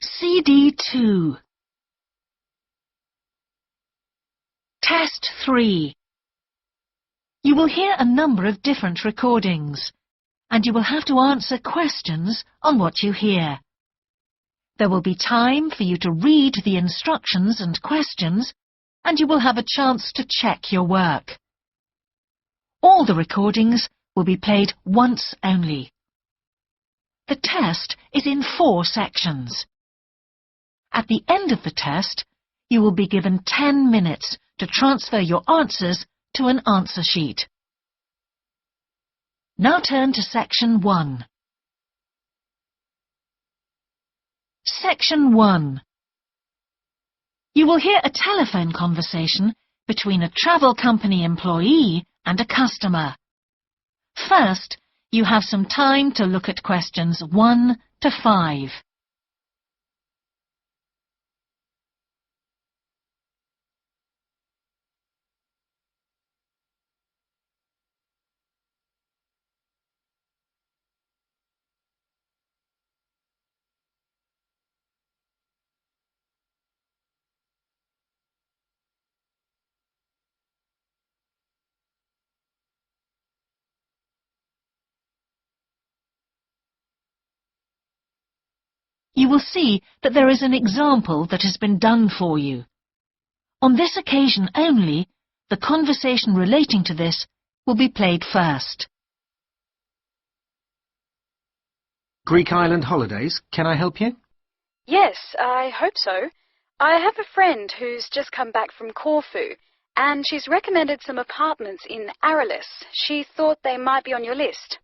CD2. Test 3. You will hear a number of different recordings, and you will have to answer questions on what you hear. There will be time for you to read the instructions and questions, and you will have a chance to check your work. All the recordings will be played once only. The test is in 4 sections. At the end of the test, you will be given 10 minutes to transfer your answers to an answer sheet. Now turn to Section 1. Section 1. You will hear a telephone conversation between a travel company employee and a customer. First, you have some time to look at questions 1 to 5. You will see that there is an example that has been done for you. On this occasion only, the conversation relating to this will be played first. Greek island holidays, can I help you? Yes, I hope so. I have a friend who's just come back from Corfu, and she's recommended some apartments in Arelis. She thought they might be on your list.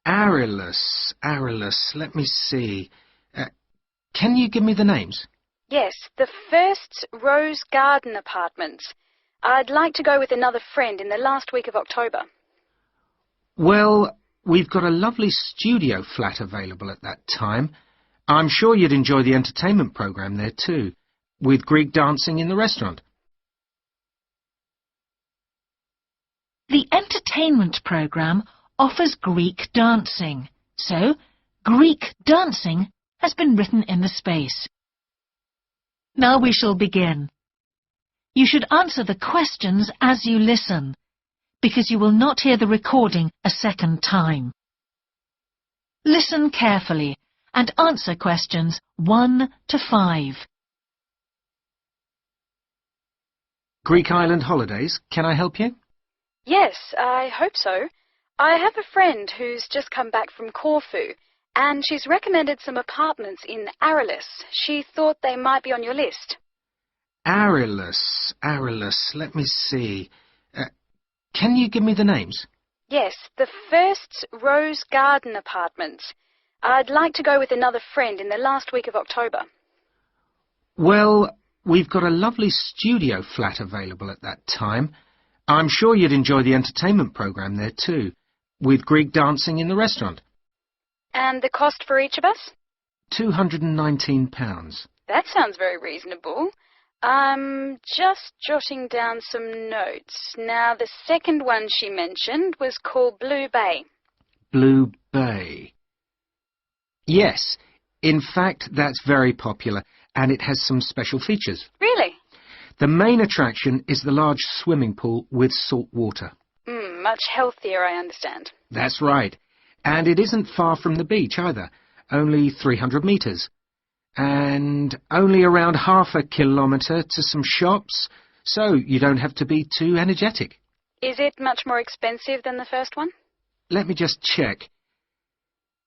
Arelis, let me see. Can you give me the names? Yes, the first's Rose Garden Apartments. I'd like to go with another friend in the last week of October. Well, we've got a lovely studio flat available at that time. I'm sure you'd enjoy the entertainment program there too, with Greek dancing in the restaurant. The entertainment program offers Greek dancing, so Greek dancing has been written in the space. Now we shall begin. You should answer the questions as you listen, because you will not hear the recording a second time. Listen carefully and answer questions 1 to 5. Greek island holidays, can I help you? Yes, I hope so. I have a friend who's just come back from Corfu, and she's recommended some apartments in Arelis. She thought they might be on your list. Arelis, let me see. Can you give me the names? Yes, the first's Rose Garden Apartments. I'd like to go with another friend in the last week of October. Well, we've got a lovely studio flat available at that time. I'm sure you'd enjoy the entertainment program there too, with Greek dancing in the restaurant. And the cost for each of us? £219. That sounds very reasonable. I'm just jotting down some notes. Now, the second one she mentioned was called Blue Bay. Blue Bay. Yes, in fact, that's very popular, and it has some special features. Really? The main attraction is the large swimming pool with salt water. Much healthier, I understand. That's right. And it isn't far from the beach either, only 300 metres. And only around half a kilometre to some shops, so you don't have to be too energetic. Is it much more expensive than the first one? Let me just check.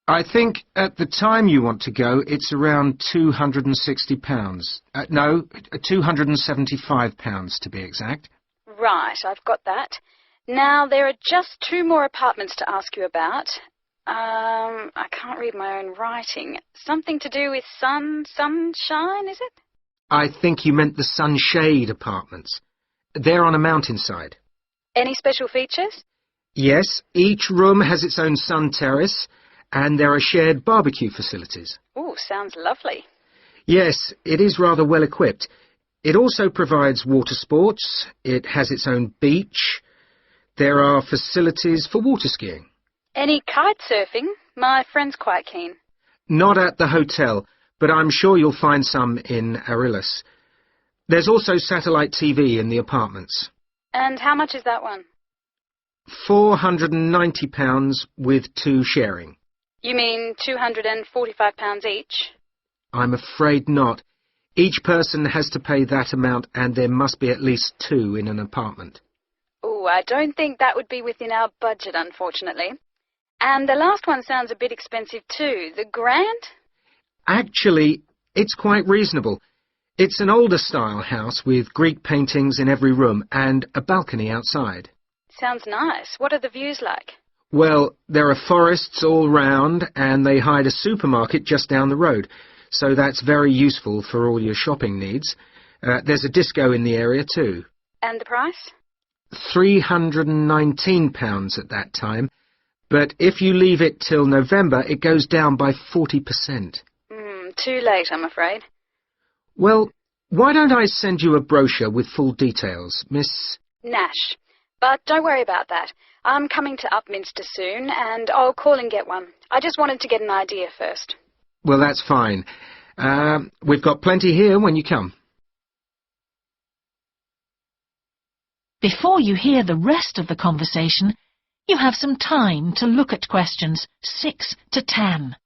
I think at the time you want to go, it's around £260. No, £275 to be exact. Right, I've got that. Now, there are just 2 more apartments to ask you about. I can't read my own writing. Something to do with sunshine, is it? I think you meant the Sunshade Apartments. They're on a mountainside. Any special features? Yes, each room has its own sun terrace, and there are shared barbecue facilities. Ooh, sounds lovely. Yes, it is rather well equipped. It also provides water sports. It has its own beach. There are facilities for water skiing. Any kite surfing? My friend's quite keen. Not at the hotel, but I'm sure you'll find some in Arillis. There's also satellite TV in the apartments. And how much is that one? £490 with 2 sharing. You mean £245 each? I'm afraid not. Each person has to pay that amount, and there must be at least 2 in an apartment. Oh, I don't think that would be within our budget, unfortunately. And the last one sounds a bit expensive too. The Grand? Actually, it's quite reasonable. It's an older style house with Greek paintings in every room and a balcony outside. Sounds nice. What are the views like? Well, there are forests all round, and they hide a supermarket just down the road, so that's very useful for all your shopping needs. There's a disco in the area too. And the price? £319 at that time, but if you leave it till November, it goes down by 40%. Too late, I'm afraid. Well, why don't I send you a brochure with full details, Miss... Nash. But don't worry about that. I'm coming to Upminster soon, and I'll call and get one. I just wanted to get an idea first. Well, that's fine. We've got plenty here when you come. Before you hear the rest of the conversation, you have some time to look at questions 6 to 10.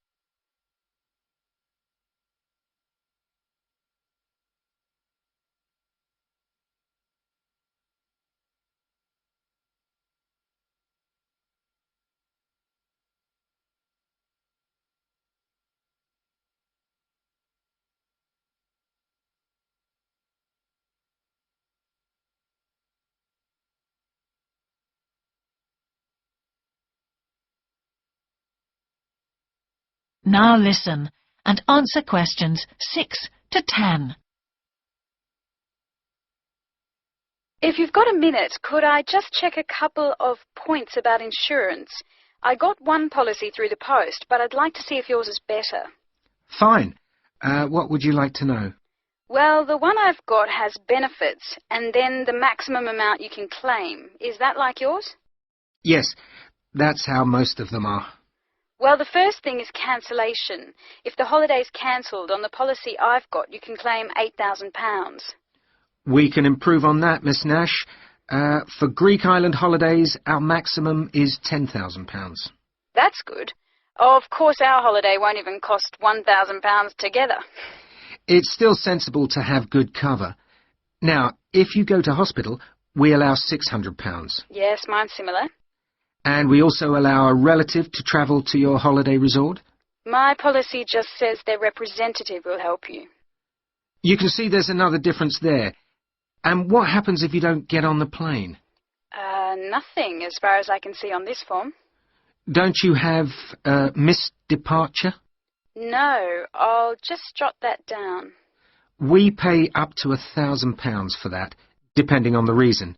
Now listen and answer questions 6 to 10. If you've got a minute, could I just check a couple of points about insurance? I got one policy through the post, but I'd like to see if yours is better. Fine. What would you like to know? Well, the one I've got has benefits, and then the maximum amount you can claim. Is that like yours? Yes, that's how most of them are. Well, the first thing is cancellation. If the holiday's cancelled on the policy I've got, you can claim £8,000. We can improve on that, Miss Nash. For Greek island holidays, our maximum is £10,000. That's good. Of course, our holiday won't even cost £1,000 together. It's still sensible to have good cover. Now, if you go to hospital, we allow £600. Yes, mine's similar. And we also allow a relative to travel to your holiday resort. My policy just says their representative will help you. You can see there's another difference there. And what happens if you don't get on the plane? Nothing, as far as I can see on this form. Don't you have missed departure? No, I'll just jot that down. We pay up to £1,000 for that, depending on the reason.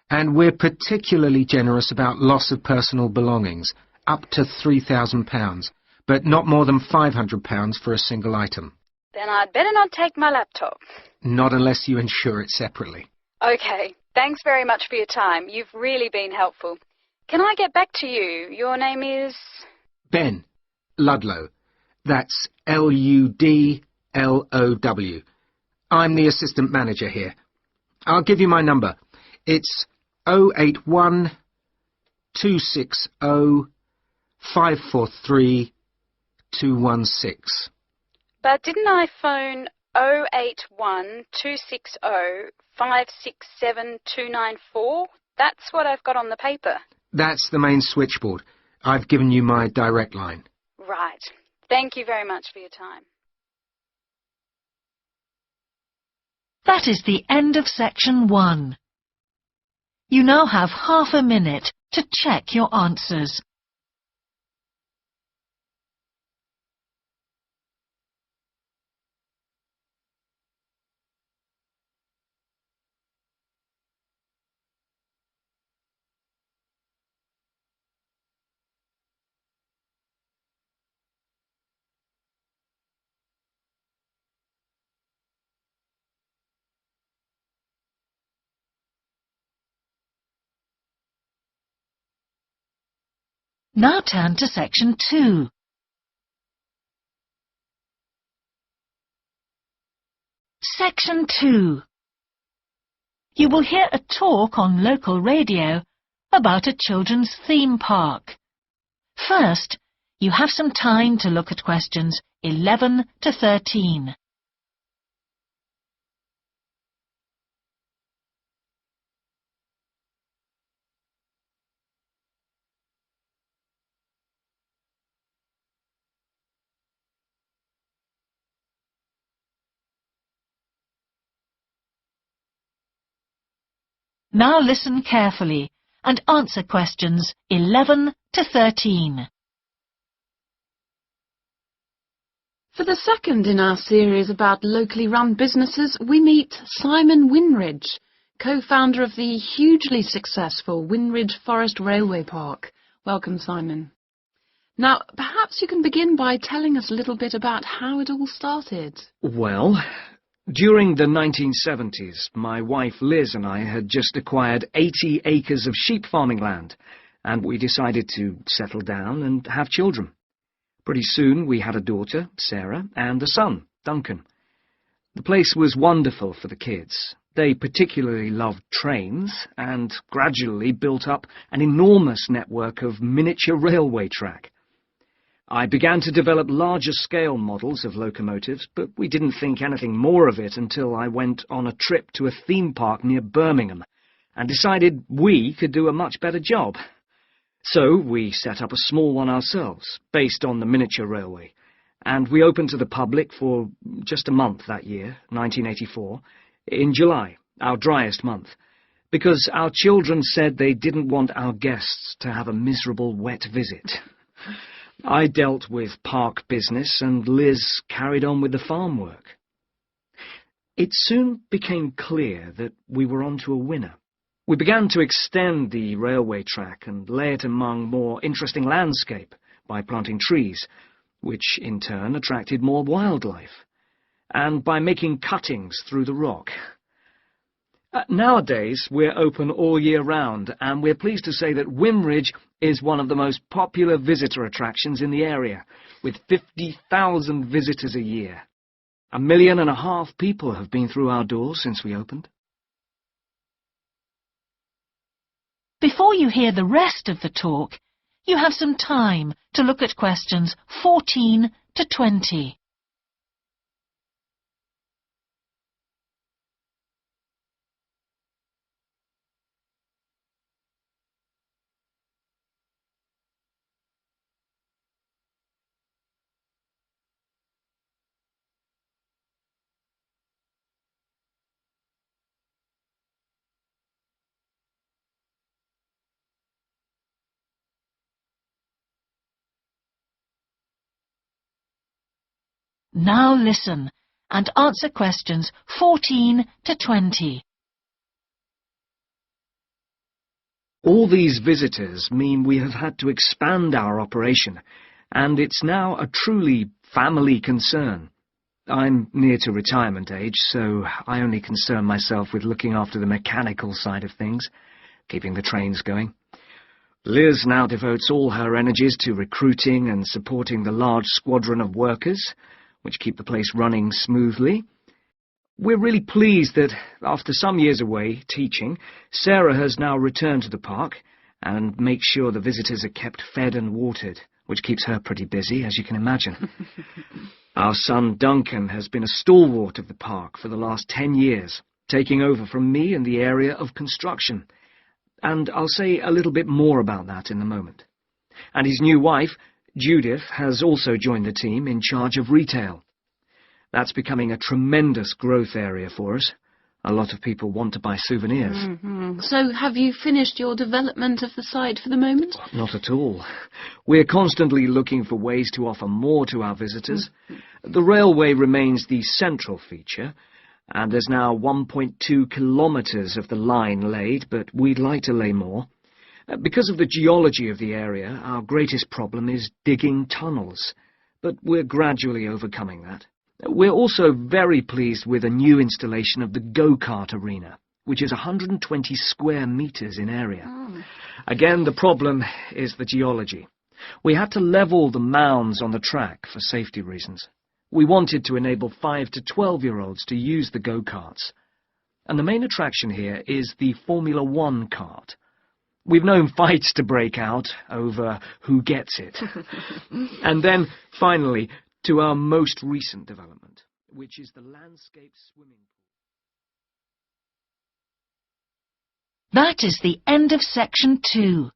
And we're particularly generous about loss of personal belongings, up to £3,000, but not more than £500 for a single item. Then I'd better not take my laptop. Not unless you insure it separately. Okay, thanks very much for your time. You've really been helpful. Can I get back to you? Your name is... Ben Ludlow. That's Ludlow. I'm the assistant manager here. I'll give you my number. It's 081 260 543 216. But didn't I phone 081 260 567 294? That's what I've got on the paper. That's the main switchboard. I've given you my direct line. Right. Thank you very much for your time. That is the end of section 1. You now have half a minute to check your answers. Now turn to section 2. Section 2. You will hear a talk on local radio about a children's theme park. First, you have some time to look at questions 11 to 13. Now listen carefully and answer questions 11 to 13. For the second in our series about locally run businesses, we meet Simon Winridge, co-founder of the hugely successful Winridge Forest Railway Park. Welcome, Simon. Now, perhaps you can begin by telling us a little bit about how it all started. Well, during the 1970s, my wife Liz and I had just acquired 80 acres of sheep farming land, and we decided to settle down and have children. Pretty soon we had a daughter, Sarah, and a son, Duncan. The place was wonderful for the kids. They particularly loved trains and gradually built up an enormous network of miniature railway track. I began to develop larger-scale models of locomotives, but we didn't think anything more of it until I went on a trip to a theme park near Birmingham and decided we could do a much better job. So we set up a small one ourselves, based on the miniature railway, and we opened to the public for just a month that year, 1984, in July, our driest month, because our children said they didn't want our guests to have a miserable wet visit. I dealt with park business and Liz carried on with the farm work. It soon became clear that we were onto a winner. We began to extend the railway track and lay it among more interesting landscape by planting trees, which in turn attracted more wildlife, and by making cuttings through the rock. Nowadays, we're open all year round, and we're pleased to say that Winridge is one of the most popular visitor attractions in the area, with 50,000 visitors a year. 1.5 million people have been through our doors since we opened. Before you hear the rest of the talk, you have some time to look at questions 14 to 20. Now listen and answer questions 14 to 20. All these visitors mean we have had to expand our operation, and it's now a truly family concern. I'm near to retirement age, so I only concern myself with looking after the mechanical side of things, keeping the trains going. Liz now devotes all her energies to recruiting and supporting the large squadron of workers, which keep the place running smoothly. We're really pleased that, after some years away teaching, Sarah has now returned to the park and makes sure the visitors are kept fed and watered, which keeps her pretty busy, as you can imagine. Our son Duncan has been a stalwart of the park for the last 10 years, taking over from me in the area of construction, and I'll say a little bit more about that in a moment. And his new wife, Judith, has also joined the team in charge of retail. That's becoming a tremendous growth area for us. A lot of people want to buy souvenirs. Mm-hmm. So have you finished your development of the site for the moment? Not at all. We're constantly looking for ways to offer more to our visitors. The railway remains the central feature, and there's now 1.2 kilometres of the line laid, but we'd like to lay more. Because of the geology of the area, our greatest problem is digging tunnels, but we're gradually overcoming that. We're also very pleased with a new installation of the go-kart arena, which is 120 square metres in area. Again, the problem is the geology. We had to level the mounds on the track for safety reasons. We wanted to enable 5 to 12-year-olds to use the go-karts. And the main attraction here is the Formula One kart. We've known fights to break out over who gets it. And then, finally, to our most recent development, which is the landscape swimming pool. That is the end of section 2.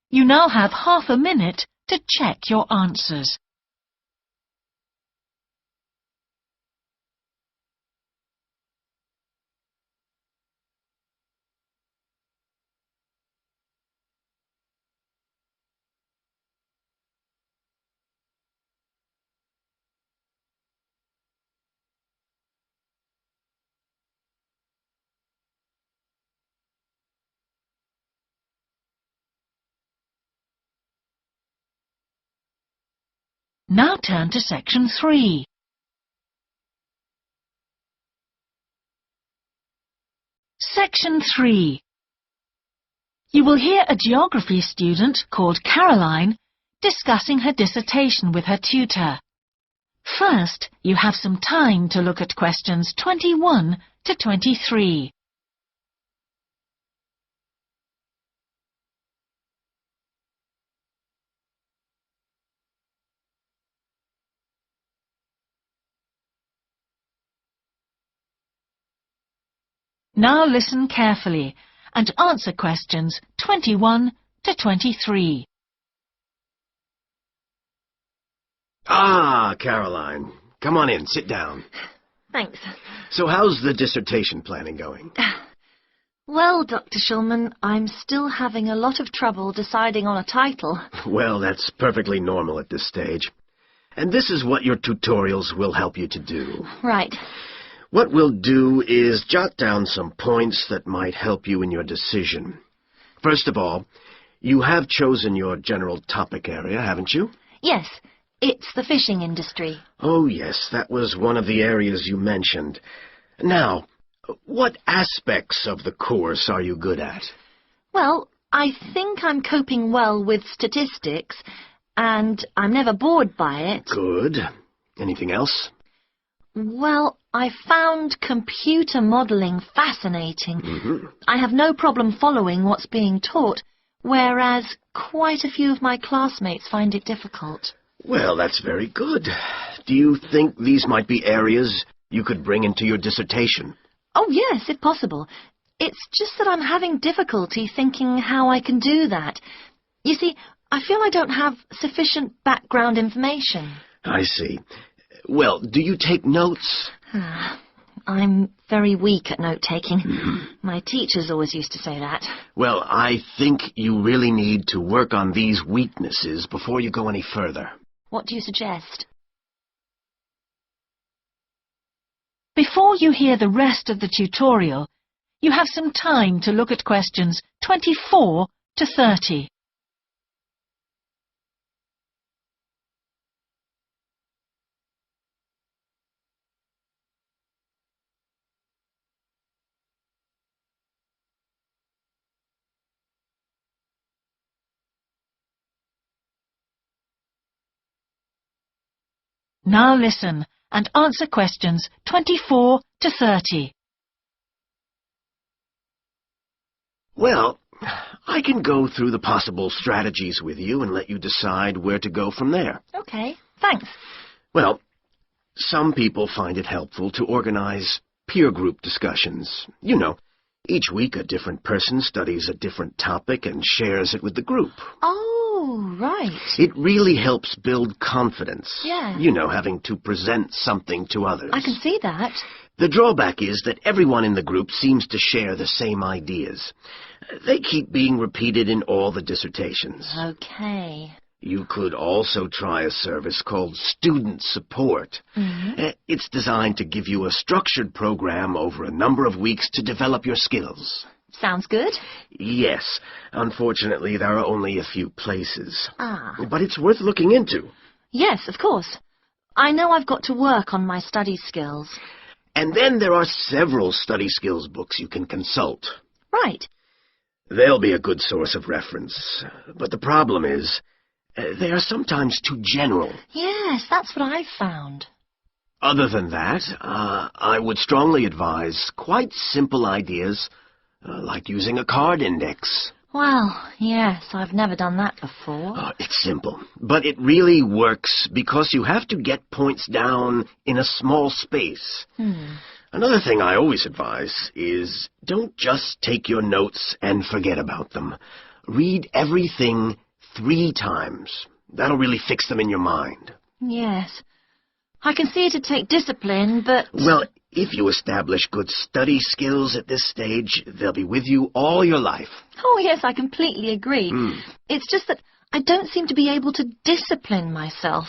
You now have half a minute to check your answers. Now turn to section 3. Section 3. You will hear a geography student called Caroline discussing her dissertation with her tutor. First, you have some time to look at questions 21 to 23. Now listen carefully and answer questions 21 to 23. Ah, Caroline. Come on in, sit down. Thanks. So how's the dissertation planning going? Well, Dr. Shulman, I'm still having a lot of trouble deciding on a title. Well, that's perfectly normal at this stage. And this is what your tutorials will help you to do. Right. What we'll do is jot down some points that might help you in your decision. First of all, you have chosen your general topic area, haven't you? Yes, it's the fishing industry. Oh, yes, that was one of the areas you mentioned. Now, what aspects of the course are you good at? Well, I think I'm coping well with statistics, and I'm never bored by it. Good. Anything else? Well, I found computer modelling fascinating. I have no problem following what's being taught, whereas quite a few of my classmates find it difficult. Well, that's very good. Do you think these might be areas you could bring into your dissertation? Oh, yes, if possible. It's just that I'm having difficulty thinking how I can do that. You see, I feel I don't have sufficient background information. I see. Well, do you take notes? I'm very weak at note-taking. My teachers always used to say that. Well, I think you really need to work on these weaknesses before you go any further. What do you suggest? Before you hear the rest of the tutorial, you have some time to look at questions 24 to 30. Now listen and answer questions 24 to 30. Well, I can go through the possible strategies with you and let you decide where to go from there. Okay, thanks. Well, some people find it helpful to organize peer group discussions. You know, each week a different person studies a different topic and shares it with the group. Oh, right. It really helps build confidence. Yeah. You know, having to present something to others. I can see that. The drawback is that everyone in the group seems to share the same ideas. They keep being repeated in all the dissertations. Okay. You could also try a service called Student Support. It's designed to give you a structured program over a number of weeks to develop your skills. Sounds good. Yes. Unfortunately, there are only a few places. But it's worth looking into. Yes, of course. I know I've got to work on my study skills. And then there are several study skills books you can consult. Right. They'll be a good source of reference. But the problem is, They are sometimes too general. Yes, that's what I've found. Other than that, I would strongly advise quite simple ideas, like using a card index. Well, yes, I've never done that before. It's simple, but it really works because you have to get points down in a small space. Another thing I always advise is don't just take your notes and forget about them. Read everything 3 times. That'll really fix them in your mind. Yes. I can see it'd take discipline, but... Well, if you establish good study skills at this stage, they'll be with you all your life. Oh, yes, I completely agree. It's just that I don't seem to be able to discipline myself.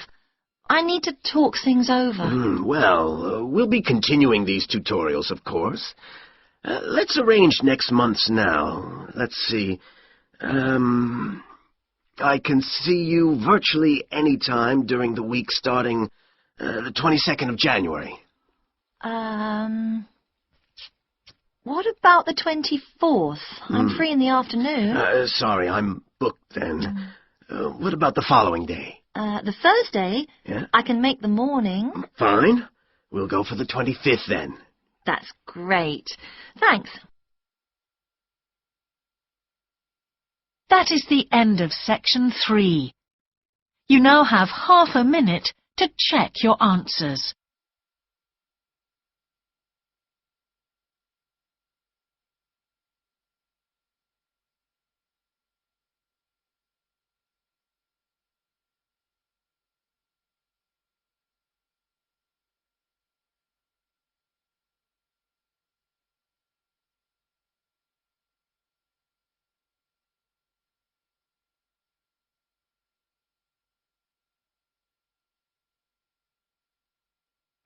I need to talk things over. We'll be continuing these tutorials, of course. Let's arrange next month's now. Let's see. I can see you virtually any time during the week starting the 22nd of January. What about the 24th? I'm free in the afternoon. Sorry, I'm booked then. What about the following day? The Thursday? Yeah? I can make the morning. Fine. We'll go for the 25th then. That's great. Thanks. That is the end of section 3. You now have half a minute to check your answers.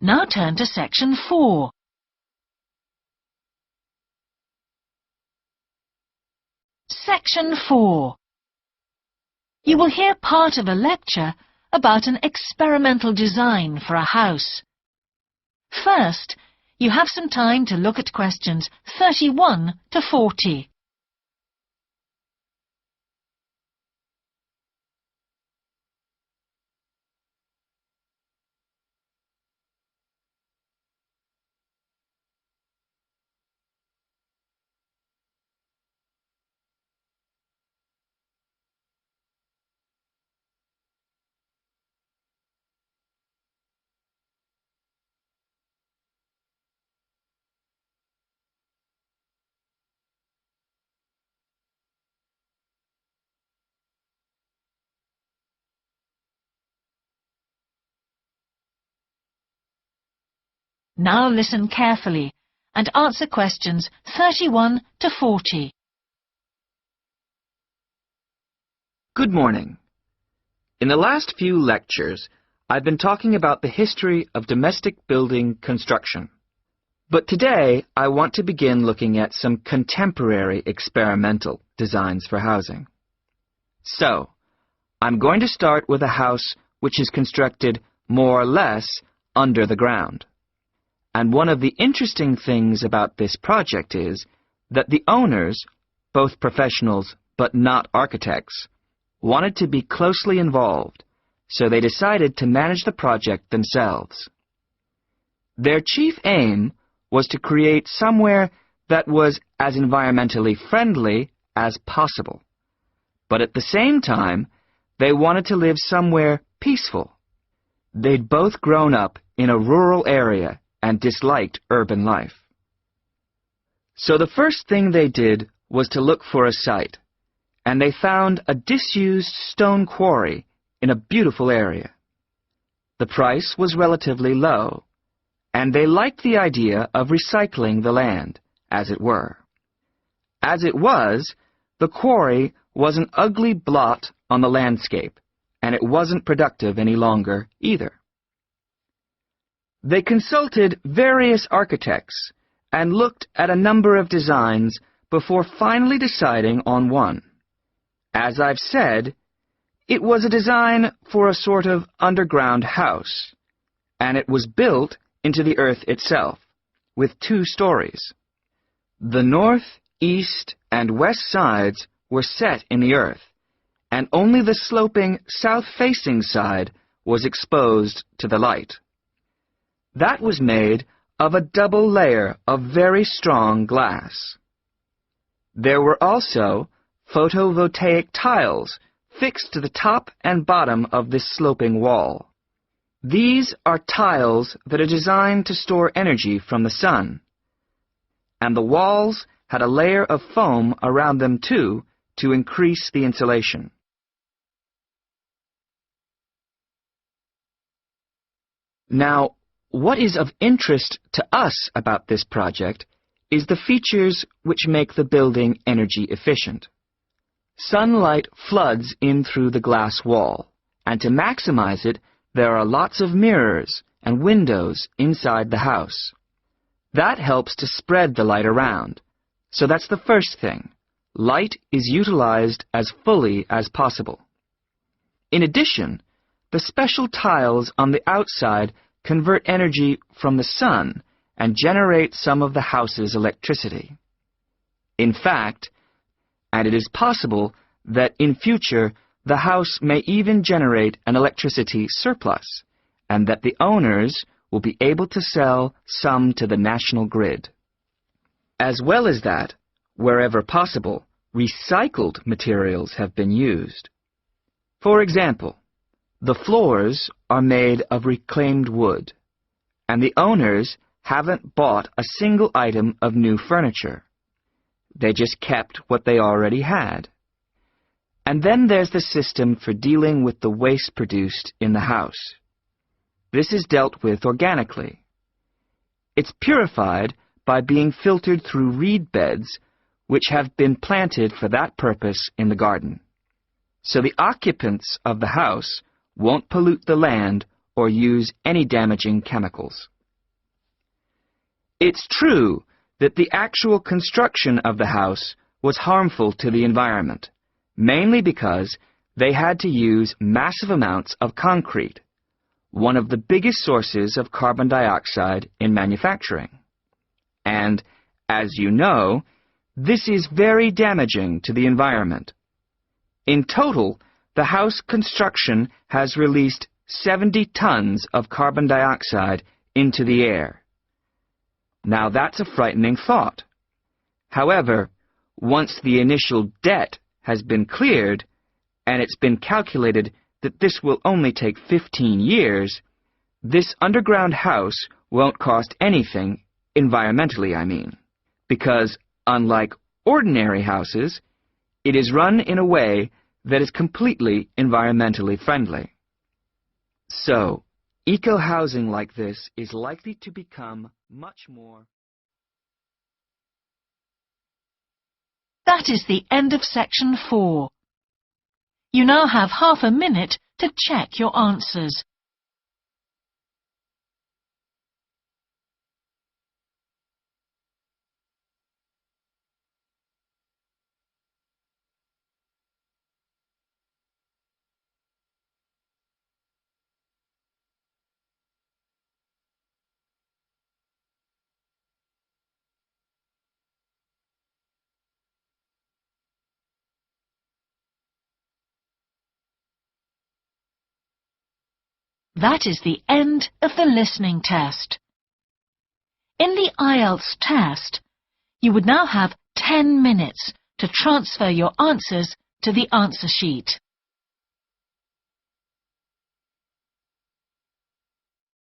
Now turn to section 4. Section 4. You will hear part of a lecture about an experimental design for a house. First, you have some time to look at questions 31 to 40. Now listen carefully and answer questions 31 to 40. Good morning. In the last few lectures, I've been talking about the history of domestic building construction. But today, I want to begin looking at some contemporary experimental designs for housing. So, I'm going to start with a house which is constructed more or less under the ground. And one of the interesting things about this project is that the owners, both professionals but not architects, wanted to be closely involved, so they decided to manage the project themselves. Their chief aim was to create somewhere that was as environmentally friendly as possible. But at the same time, they wanted to live somewhere peaceful. They'd both grown up in a rural area and disliked urban life. So the first thing they did was to look for a site, and they found a disused stone quarry in a beautiful area. The price was relatively low, and they liked the idea of recycling the land, as it were. As it was, the quarry was an ugly blot on the landscape, and it wasn't productive any longer either. They consulted various architects and looked at a number of designs before finally deciding on one. As I've said, it was a design for a sort of underground house, and it was built into the earth itself, with 2 stories. The north, east, and west sides were set in the earth, and only the sloping south-facing side was exposed to the light. That was made of a double layer of very strong glass. There were also photovoltaic tiles fixed to the top and bottom of this sloping wall. These are tiles that are designed to store energy from the sun, and the walls had a layer of foam around them too to increase the insulation. Now, what is of interest to us about this project is the features which make the building energy efficient. Sunlight floods in through the glass wall, and to maximize it, there are lots of mirrors and windows inside the house. That helps to spread the light around. So that's the first thing. Light is utilized as fully as possible. In addition, the special tiles on the outside convert energy from the sun and generate some of the house's electricity. In fact, and it is possible that in future the house may even generate an electricity surplus, and that the owners will be able to sell some to the national grid. As well as that, wherever possible, recycled materials have been used. For example, the floors are made of reclaimed wood, and the owners haven't bought a single item of new furniture. They just kept what they already had. And then there's the system for dealing with the waste produced in the house. This is dealt with organically. It's purified by being filtered through reed beds which have been planted for that purpose in the garden. So the occupants of the house won't pollute the land or use any damaging chemicals. It's true that the actual construction of the house was harmful to the environment, mainly because they had to use massive amounts of concrete, one of the biggest sources of carbon dioxide in manufacturing. And, as you know, this is very damaging to the environment. In total, the house construction has released 70 tons of carbon dioxide into the air. Now that's a frightening thought. However, once the initial debt has been cleared, and it's been calculated that this will only take 15 years, this underground house won't cost anything, environmentally I mean, because unlike ordinary houses, it is run in a way that is completely environmentally friendly. So, eco-housing like this is likely to become much more. That is the end of section 4. You now have half a minute to check your answers. That is the end of the listening test. In the IELTS test, you would now have 10 minutes to transfer your answers to the answer sheet.